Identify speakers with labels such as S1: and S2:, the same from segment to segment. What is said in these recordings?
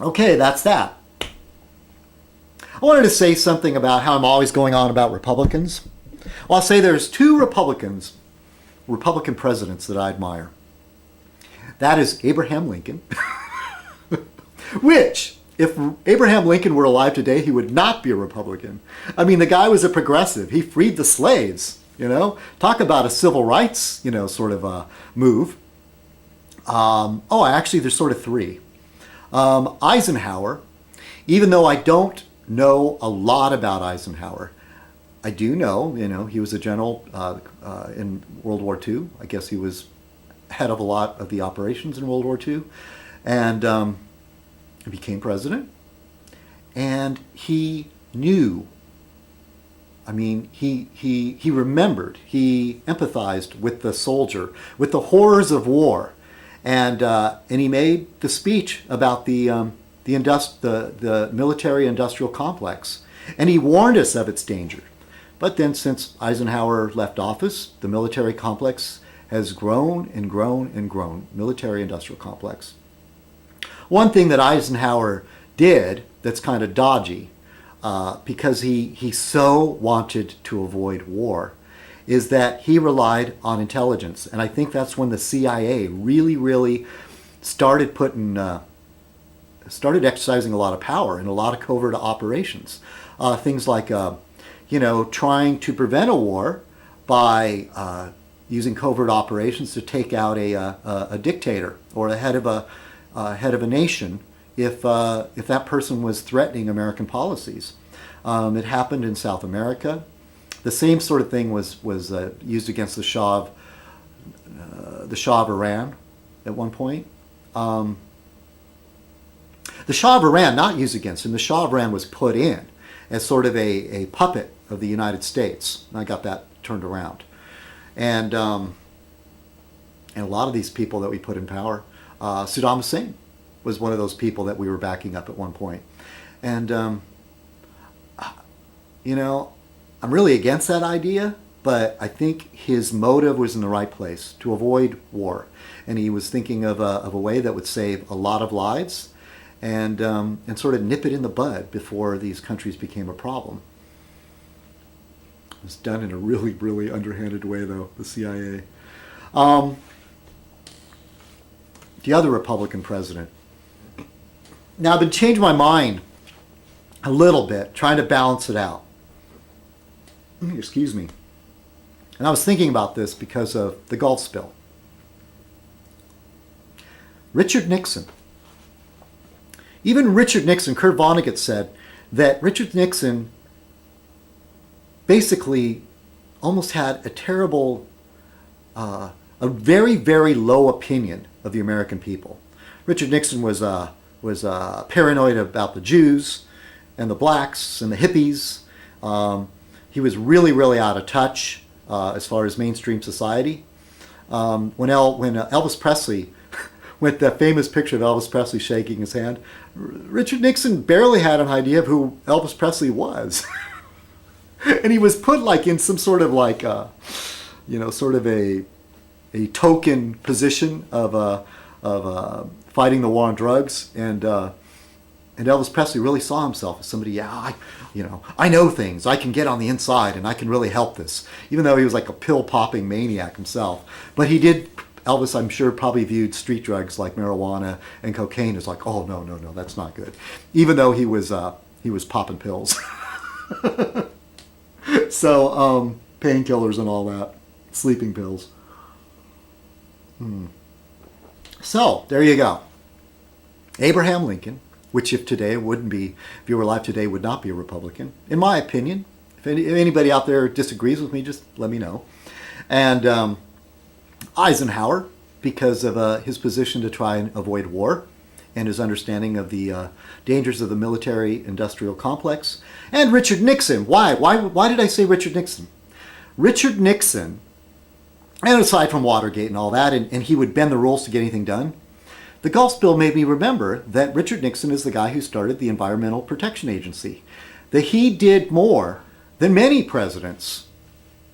S1: Okay, that's that. I wanted to say something about how I'm always going on about Republicans. Well, I'll say there's two Republican presidents that I admire. That is Abraham Lincoln, which, if Abraham Lincoln were alive today, he would not be a Republican. I mean, the guy was a progressive. He freed the slaves, Talk about a civil rights, sort of a move. Actually, there's sort of three. Eisenhower, even though I don't know a lot about Eisenhower, I do know, he was a general in World War II. I guess he was head of a lot of the operations in World War II. And he became president. And he knew, he remembered, he empathized with the soldier, with the horrors of war. And he made the speech about the military-industrial complex. And he warned us of its danger. But then since Eisenhower left office, the military complex has grown and grown and grown, military-industrial complex. One thing that Eisenhower did that's kind of dodgy, because he so wanted to avoid war, is that he relied on intelligence. And I think that's when the CIA really, really started exercising a lot of power in a lot of covert operations. Things like trying to prevent a war by using covert operations to take out a dictator or a head of a nation if that person was threatening American policies. It happened in South America. The same sort of thing was used against the Shah of Iran at one point. The Shah of Iran, not used against him. The Shah of Iran was put in as sort of a puppet of the United States. And I got that turned around. And a lot of these people that we put in power, Saddam Hussein was one of those people that we were backing up at one point. And, I'm really against that idea, but I think his motive was in the right place, to avoid war. And he was thinking of a way that would save a lot of lives and sort of nip it in the bud before these countries became a problem. It was done in a really, really underhanded way, though, the CIA. The other Republican president. Now, I've been changing my mind a little bit, trying to balance it out. Excuse me. And I was thinking about this because of the Gulf spill. Richard Nixon. Even Richard Nixon, Kurt Vonnegut said that Richard Nixon basically almost had a terrible, a very, very low opinion of the American people. Richard Nixon was paranoid about the Jews and the blacks and the hippies. He was really, really out of touch as far as mainstream society. When Elvis Presley, with the famous picture of Elvis Presley shaking his hand, Richard Nixon barely had an idea of who Elvis Presley was. And he was put in some sort of sort of a token position of fighting the war on drugs. And Elvis Presley really saw himself as somebody, I know things. I can get on the inside and I can really help this. Even though he was like a pill-popping maniac himself. But Elvis, I'm sure, probably viewed street drugs like marijuana and cocaine as like, oh, no, that's not good. Even though he was popping pills. So, painkillers and all that. Sleeping pills. So, there you go. Abraham Lincoln, which if you were alive today, would not be a Republican, in my opinion. If anybody out there disagrees with me, just let me know. And Eisenhower, because of his position to try and avoid war and his understanding of the dangers of the military-industrial complex. And Richard Nixon. Why did I say Richard Nixon? Richard Nixon, and aside from Watergate and all that, and he would bend the rules to get anything done, the Gulf spill made me remember that Richard Nixon is the guy who started the Environmental Protection Agency. That he did more than many presidents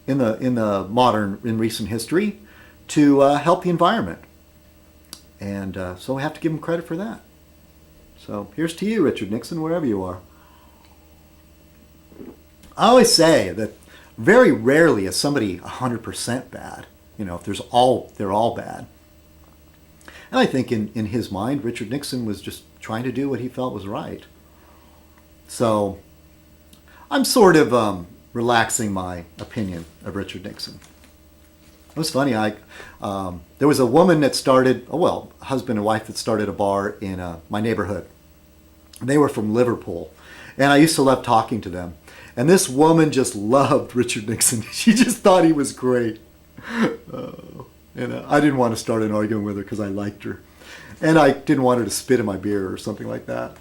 S1: in recent history to help the environment. And so we have to give him credit for that. So here's to you, Richard Nixon, wherever you are. I always say that very rarely is somebody 100% bad. If they're all bad. And I think in his mind, Richard Nixon was just trying to do what he felt was right. So I'm sort of relaxing my opinion of Richard Nixon. It was funny. There was a woman that started, husband and wife that started a bar in my neighborhood. They were from Liverpool, and I used to love talking to them. And this woman just loved Richard Nixon. She just thought he was great. And I didn't want to start an argument with her because I liked her. And I didn't want her to spit in my beer or something like that.